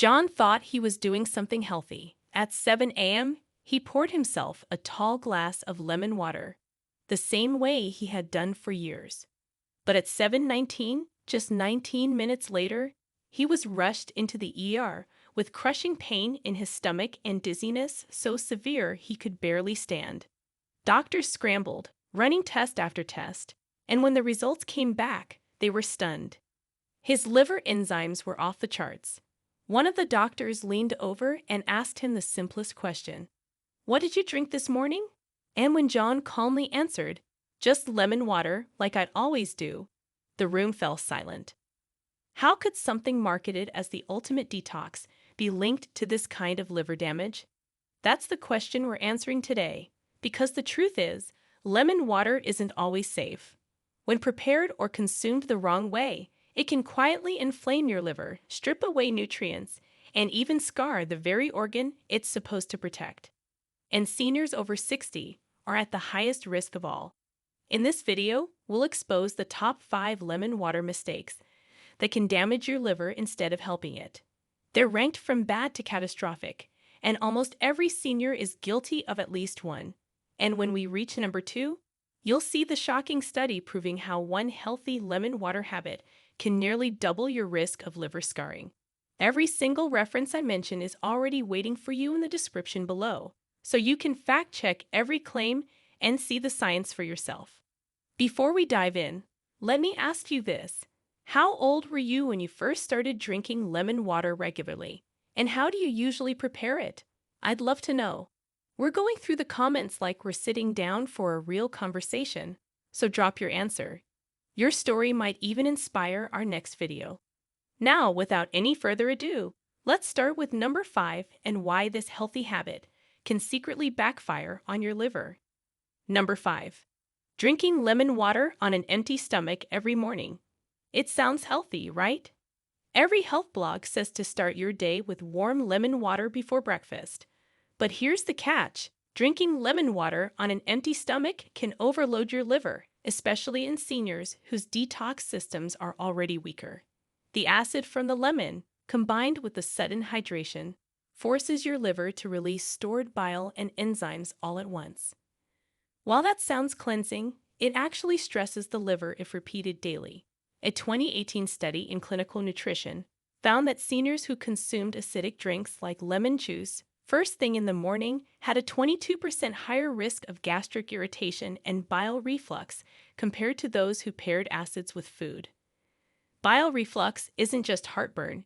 John thought he was doing something healthy. At 7 a.m., he poured himself a tall glass of lemon water, the same way he had done for years. But at 7:19, just 19 minutes later, he was rushed into the ER with crushing pain in his stomach and dizziness so severe he could barely stand. Doctors scrambled, running test after test, and when the results came back, they were stunned. His liver enzymes were off the charts. One of the doctors leaned over and asked him the simplest question: "What did you drink this morning?" And when John calmly answered, "Just lemon water, like I'd always do," the room fell silent. How could something marketed as the ultimate detox be linked to this kind of liver damage? That's the question we're answering today, because the truth is, lemon water isn't always safe. When prepared or consumed the wrong way, it can quietly inflame your liver, strip away nutrients, and even scar the very organ it's supposed to protect. And seniors over 60 are at the highest risk of all. In this video, we'll expose the top 5 lemon water mistakes that can damage your liver instead of helping it. They're ranked from bad to catastrophic, and almost every senior is guilty of at least one. And when we reach number 2, you'll see the shocking study proving how one healthy lemon water habit can nearly double your risk of liver scarring. Every single reference I mention is already waiting for you in the description below, so you can fact-check every claim and see the science for yourself. Before we dive in, let me ask you this. How old were you when you first started drinking lemon water regularly? And how do you usually prepare it? I'd love to know. We're going through the comments like we're sitting down for a real conversation, so drop your answer. Your story might even inspire our next video. Now, without any further ado, let's start with number 5 and why this healthy habit can secretly backfire on your liver. Number 5. Drinking lemon water on an empty stomach every morning. It sounds healthy, right? Every health blog says to start your day with warm lemon water before breakfast. But here's the catch. Drinking lemon water on an empty stomach can overload your liver, especially in seniors whose detox systems are already weaker. The acid from the lemon, combined with the sudden hydration, forces your liver to release stored bile and enzymes all at once. While that sounds cleansing, it actually stresses the liver if repeated daily. A 2018 study in clinical nutrition found that seniors who consumed acidic drinks like lemon juice first thing in the morning had a 22% higher risk of gastric irritation and bile reflux compared to those who paired acids with food. Bile reflux isn't just heartburn.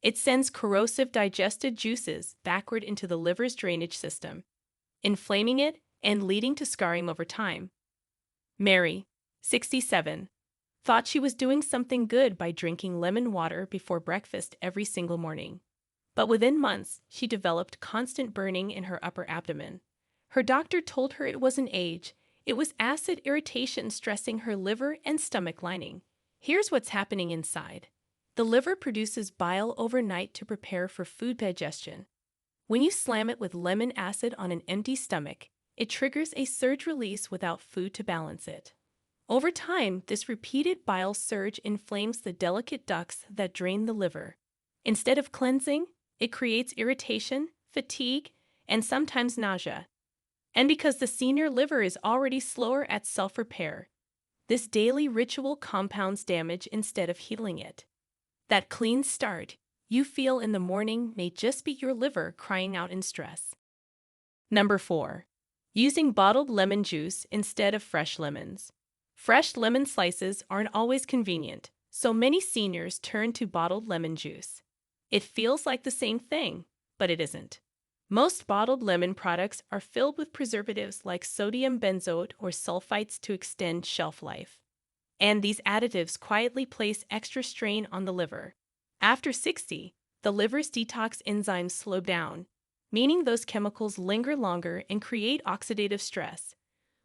It sends corrosive digested juices backward into the liver's drainage system, inflaming it and leading to scarring over time. Mary, 67, thought she was doing something good by drinking lemon water before breakfast every single morning. But within months, she developed constant burning in her upper abdomen. Her doctor told her it wasn't age, it was acid irritation stressing her liver and stomach lining. Here's what's happening inside. The liver produces bile overnight to prepare for food digestion. When you slam it with lemon acid on an empty stomach, it triggers a surge release without food to balance it. Over time, this repeated bile surge inflames the delicate ducts that drain the liver. Instead of cleansing, it creates irritation, fatigue, and sometimes nausea. And because the senior liver is already slower at self-repair, this daily ritual compounds damage instead of healing it. That clean start you feel in the morning may just be your liver crying out in stress. Number 4. Using bottled lemon juice instead of fresh lemons. Fresh lemon slices aren't always convenient, so many seniors turn to bottled lemon juice. It feels like the same thing, but it isn't. Most bottled lemon products are filled with preservatives like sodium benzoate or sulfites to extend shelf life. And these additives quietly place extra strain on the liver. After 60, the liver's detox enzymes slow down, meaning those chemicals linger longer and create oxidative stress,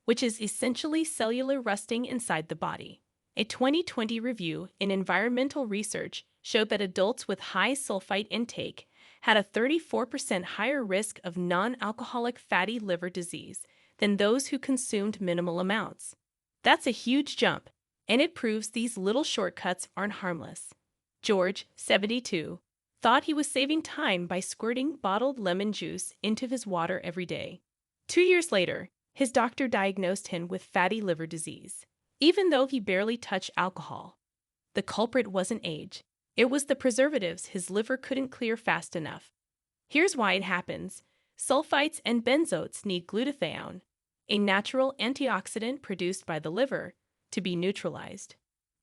which is essentially cellular rusting inside the body. A 2020 review in environmental research showed that adults with high sulfite intake had a 34% higher risk of non-alcoholic fatty liver disease than those who consumed minimal amounts. That's a huge jump, and it proves these little shortcuts aren't harmless. George, 72, thought he was saving time by squirting bottled lemon juice into his water every day. 2 years later, his doctor diagnosed him with fatty liver disease, even though he barely touched alcohol. The culprit wasn't age. It was the preservatives his liver couldn't clear fast enough. Here's why it happens. Sulfites and benzoates need glutathione, a natural antioxidant produced by the liver, to be neutralized.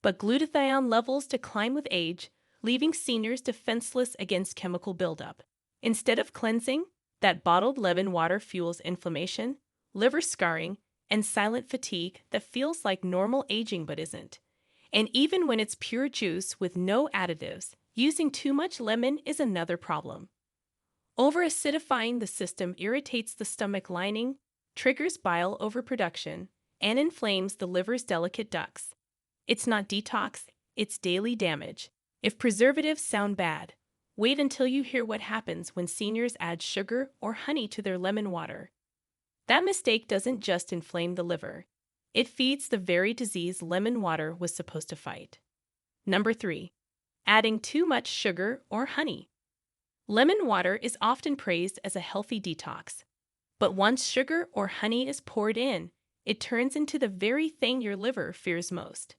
But glutathione levels decline with age, leaving seniors defenseless against chemical buildup. Instead of cleansing, that bottled lemon water fuels inflammation, liver scarring, and silent fatigue that feels like normal aging but isn't. And even when it's pure juice with no additives, using too much lemon is another problem. Over-acidifying the system irritates the stomach lining, triggers bile overproduction, and inflames the liver's delicate ducts. It's not detox, it's daily damage. If preservatives sound bad, wait until you hear what happens when seniors add sugar or honey to their lemon water. That mistake doesn't just inflame the liver. It feeds the very disease lemon water was supposed to fight. Number 3. Adding too much sugar or honey. Lemon water is often praised as a healthy detox. But once sugar or honey is poured in, it turns into the very thing your liver fears most.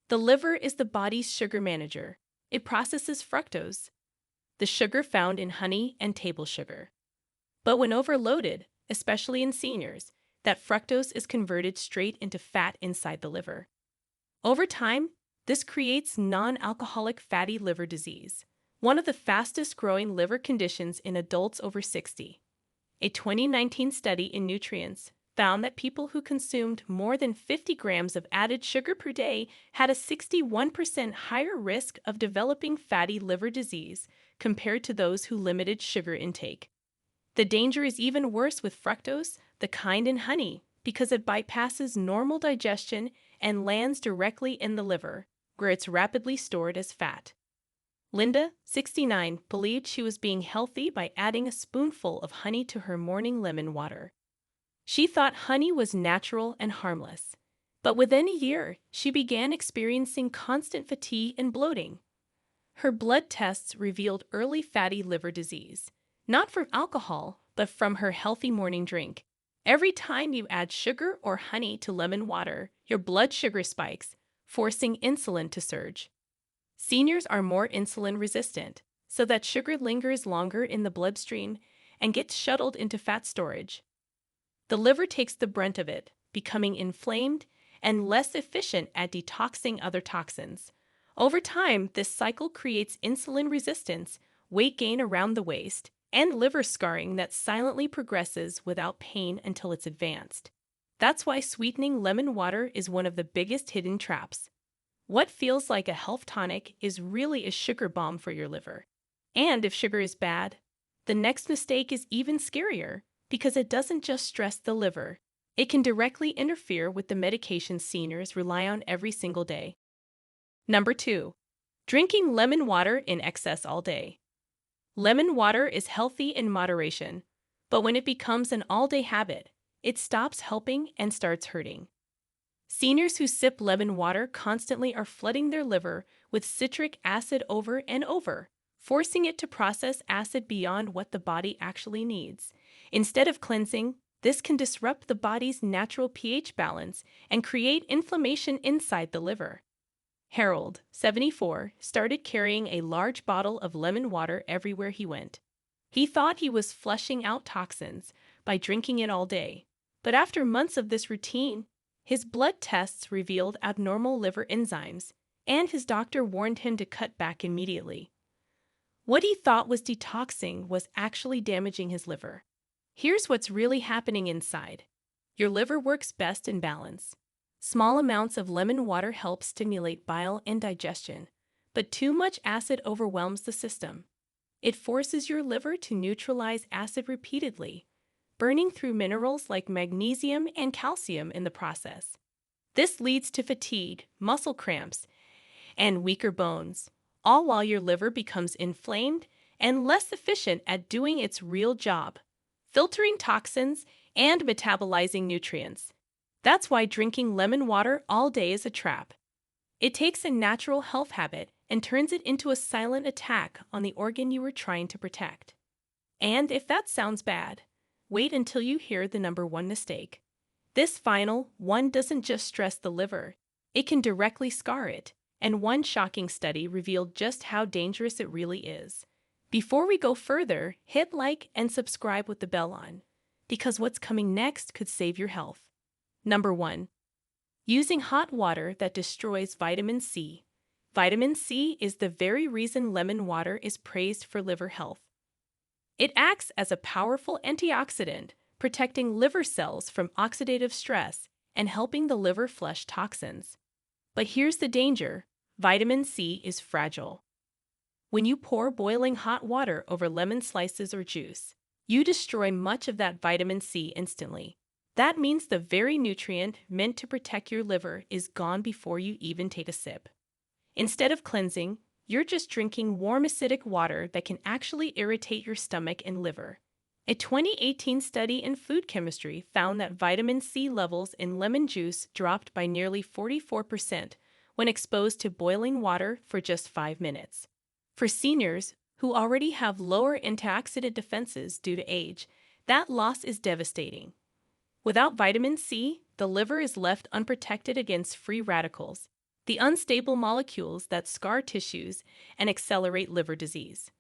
The liver is the body's sugar manager. It processes fructose, the sugar found in honey and table sugar. But when overloaded, especially in seniors, that fructose is converted straight into fat inside the liver. Over time, this creates non-alcoholic fatty liver disease, one of the fastest-growing liver conditions in adults over 60. A 2019 study in Nutrients found that people who consumed more than 50 grams of added sugar per day had a 61% higher risk of developing fatty liver disease compared to those who limited sugar intake. The danger is even worse with fructose, the kind in honey, because it bypasses normal digestion and lands directly in the liver, where it's rapidly stored as fat. Linda, 69, believed she was being healthy by adding a spoonful of honey to her morning lemon water. She thought honey was natural and harmless. But within a year, she began experiencing constant fatigue and bloating. Her blood tests revealed early fatty liver disease, not from alcohol, but from her healthy morning drink. Every time you add sugar or honey to lemon water, your blood sugar spikes, forcing insulin to surge. Seniors are more insulin resistant, so that sugar lingers longer in the bloodstream and gets shuttled into fat storage. The liver takes the brunt of it, becoming inflamed and less efficient at detoxing other toxins. Over time, this cycle creates insulin resistance, weight gain around the waist, and liver scarring that silently progresses without pain until it's advanced. That's why sweetening lemon water is one of the biggest hidden traps. What feels like a health tonic is really a sugar bomb for your liver. And if sugar is bad, the next mistake is even scarier because it doesn't just stress the liver. It can directly interfere with the medications seniors rely on every single day. Number 2. Drinking lemon water in excess all day. Lemon water is healthy in moderation, but when it becomes an all-day habit, it stops helping and starts hurting. Seniors who sip lemon water constantly are flooding their liver with citric acid over and over, forcing it to process acid beyond what the body actually needs. Instead of cleansing, this can disrupt the body's natural pH balance and create inflammation inside the liver. Harold, 74, started carrying a large bottle of lemon water everywhere he went. He thought he was flushing out toxins by drinking it all day, but after months of this routine, his blood tests revealed abnormal liver enzymes, and his doctor warned him to cut back immediately. What he thought was detoxing was actually damaging his liver. Here's what's really happening inside. Your liver works best in balance. Small amounts of lemon water help stimulate bile and digestion, but too much acid overwhelms the system. It forces your liver to neutralize acid repeatedly, burning through minerals like magnesium and calcium in the process. This leads to fatigue, muscle cramps, and weaker bones, all while your liver becomes inflamed and less efficient at doing its real job, filtering toxins and metabolizing nutrients. That's why drinking lemon water all day is a trap. It takes a natural health habit and turns it into a silent attack on the organ you were trying to protect. And if that sounds bad, wait until you hear the number one mistake. This final one doesn't just stress the liver, it can directly scar it, and one shocking study revealed just how dangerous it really is. Before we go further, hit like and subscribe with the bell on, because what's coming next could save your health. Number 1. Using hot water that destroys vitamin C. Vitamin C is the very reason lemon water is praised for liver health. It acts as a powerful antioxidant, protecting liver cells from oxidative stress and helping the liver flush toxins. But here's the danger: vitamin C is fragile. When you pour boiling hot water over lemon slices or juice, you destroy much of that vitamin C instantly. That means the very nutrient meant to protect your liver is gone before you even take a sip. Instead of cleansing, you're just drinking warm acidic water that can actually irritate your stomach and liver. A 2018 study in food chemistry found that vitamin C levels in lemon juice dropped by nearly 44% when exposed to boiling water for just 5 minutes. For seniors who already have lower antioxidant defenses due to age, that loss is devastating. Without vitamin C, the liver is left unprotected against free radicals, the unstable molecules that scar tissues and accelerate liver disease.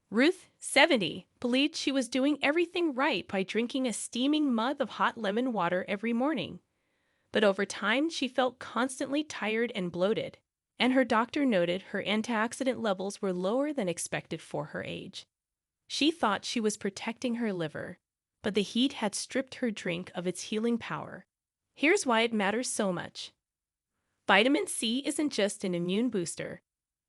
Ruth, 70, believed she was doing everything right by drinking a steaming mug of hot lemon water every morning. But over time, she felt constantly tired and bloated, and her doctor noted her antioxidant levels were lower than expected for her age. She thought she was protecting her liver, but the heat had stripped her drink of its healing power. Here's why it matters so much. Vitamin C isn't just an immune booster.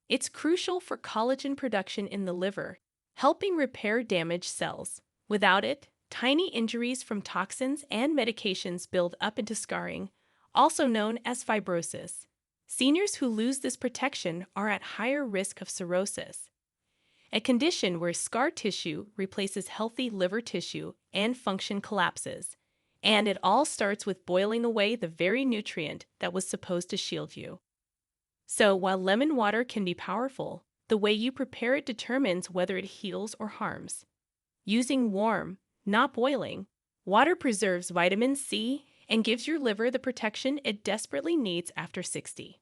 It's crucial for collagen production in the liver, helping repair damaged cells. Without it, tiny injuries from toxins and medications build up into scarring, also known as fibrosis. Seniors who lose this protection are at higher risk of cirrhosis, a condition where scar tissue replaces healthy liver tissue and function collapses. And it all starts with boiling away the very nutrient that was supposed to shield you. So while lemon water can be powerful, the way you prepare it determines whether it heals or harms. Using warm, not boiling, water preserves vitamin C and gives your liver the protection it desperately needs after 60.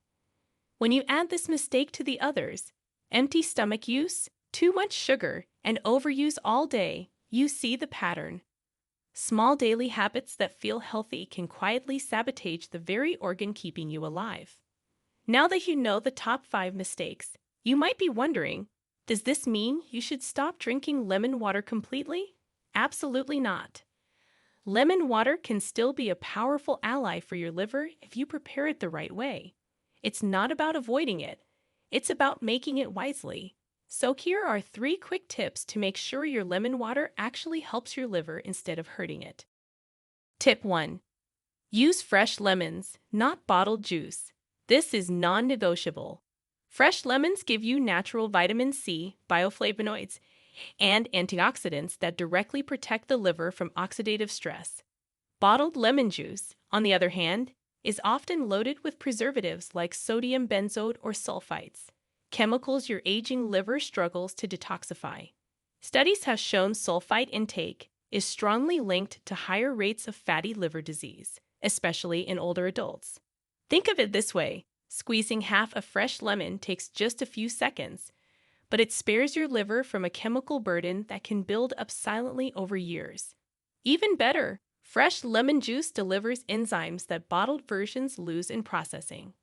When you add this mistake to the others, empty stomach use, too much sugar, and overuse all day, you see the pattern. Small daily habits that feel healthy can quietly sabotage the very organ keeping you alive. Now that you know the top 5 mistakes, you might be wondering, does this mean you should stop drinking lemon water completely? Absolutely not. Lemon water can still be a powerful ally for your liver if you prepare it the right way. It's not about avoiding it, it's about making it wisely. So here are 3 quick tips to make sure your lemon water actually helps your liver instead of hurting it. Tip 1. Use fresh lemons, not bottled juice. This is non-negotiable. Fresh lemons give you natural vitamin C, bioflavonoids, and antioxidants that directly protect the liver from oxidative stress. Bottled lemon juice, on the other hand, is often loaded with preservatives like sodium benzoate or sulfites, chemicals your aging liver struggles to detoxify. Studies have shown sulfite intake is strongly linked to higher rates of fatty liver disease, especially in older adults. Think of it this way: squeezing half a fresh lemon takes just a few seconds, but it spares your liver from a chemical burden that can build up silently over years. Even better, fresh lemon juice delivers enzymes that bottled versions lose in processing.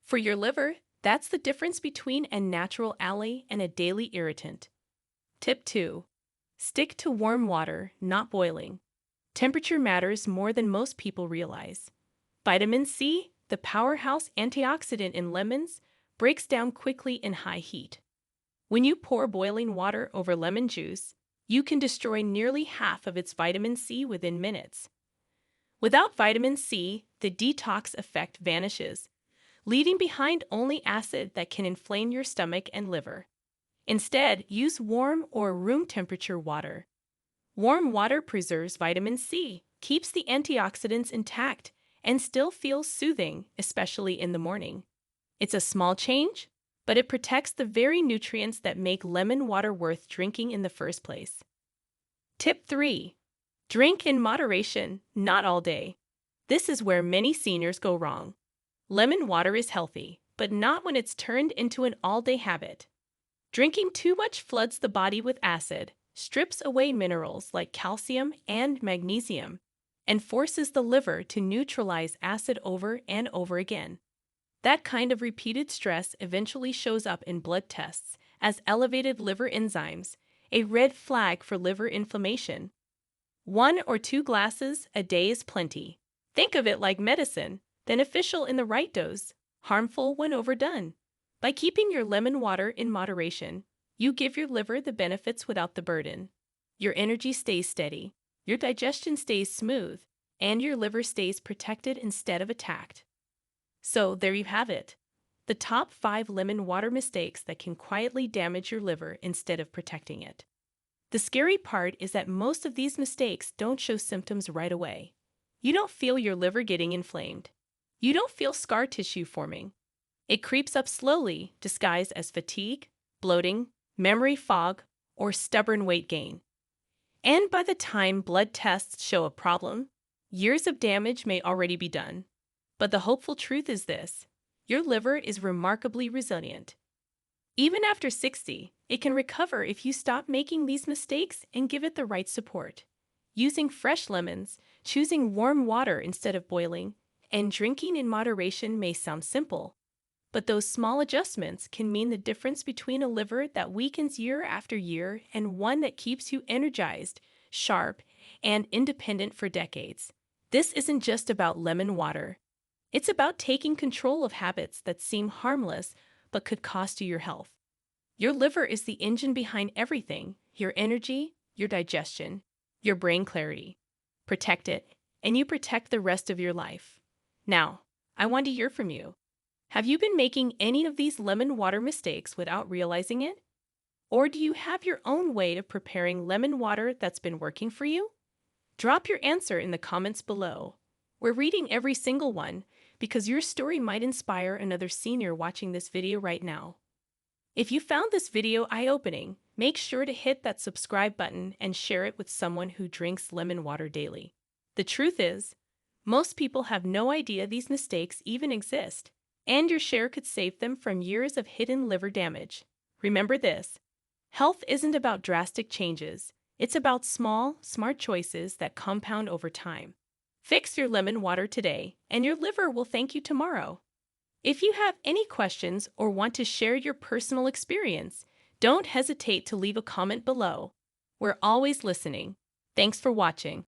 For your liver, that's the difference between a natural ally and a daily irritant. Tip 2. Stick to warm water, not boiling. Temperature matters more than most people realize. Vitamin C, the powerhouse antioxidant in lemons, breaks down quickly in high heat. When you pour boiling water over lemon juice, you can destroy nearly half of its vitamin C within minutes. Without vitamin C, the detox effect vanishes, leaving behind only acid that can inflame your stomach and liver. Instead, use warm or room temperature water. Warm water preserves vitamin C, keeps the antioxidants intact, and still feels soothing, especially in the morning. It's a small change, but it protects the very nutrients that make lemon water worth drinking in the first place. Tip 3. Drink in moderation, not all day. This is where many seniors go wrong. Lemon water is healthy, but not when it's turned into an all-day habit. Drinking too much floods the body with acid, strips away minerals like calcium and magnesium, and forces the liver to neutralize acid over and over again. That kind of repeated stress eventually shows up in blood tests as elevated liver enzymes, a red flag for liver inflammation. 1 or 2 glasses a day is plenty. Think of it like medicine, beneficial in the right dose, harmful when overdone. By keeping your lemon water in moderation, you give your liver the benefits without the burden. Your energy stays steady, your digestion stays smooth, and your liver stays protected instead of attacked. So there you have it. The top 5 lemon water mistakes that can quietly damage your liver instead of protecting it. The scary part is that most of these mistakes don't show symptoms right away. You don't feel your liver getting inflamed. You don't feel scar tissue forming. It creeps up slowly, disguised as fatigue, bloating, memory fog, or stubborn weight gain. And by the time blood tests show a problem, years of damage may already be done. But the hopeful truth is this: your liver is remarkably resilient. Even after 60, it can recover if you stop making these mistakes and give it the right support. Using fresh lemons, choosing warm water instead of boiling, and drinking in moderation may sound simple, but those small adjustments can mean the difference between a liver that weakens year after year and one that keeps you energized, sharp, and independent for decades. This isn't just about lemon water. It's about taking control of habits that seem harmless but could cost you your health. Your liver is the engine behind everything: your energy, your digestion, your brain clarity. Protect it, and you protect the rest of your life. Now, I want to hear from you. Have you been making any of these lemon water mistakes without realizing it? Or do you have your own way of preparing lemon water that's been working for you? Drop your answer in the comments below. We're reading every single one because your story might inspire another senior watching this video right now. If you found this video eye-opening, make sure to hit that subscribe button and share it with someone who drinks lemon water daily. The truth is, most people have no idea these mistakes even exist, and your share could save them from years of hidden liver damage. Remember this: health isn't about drastic changes. It's about small, smart choices that compound over time. Fix your lemon water today, and your liver will thank you tomorrow. If you have any questions or want to share your personal experience, don't hesitate to leave a comment below. We're always listening. Thanks for watching.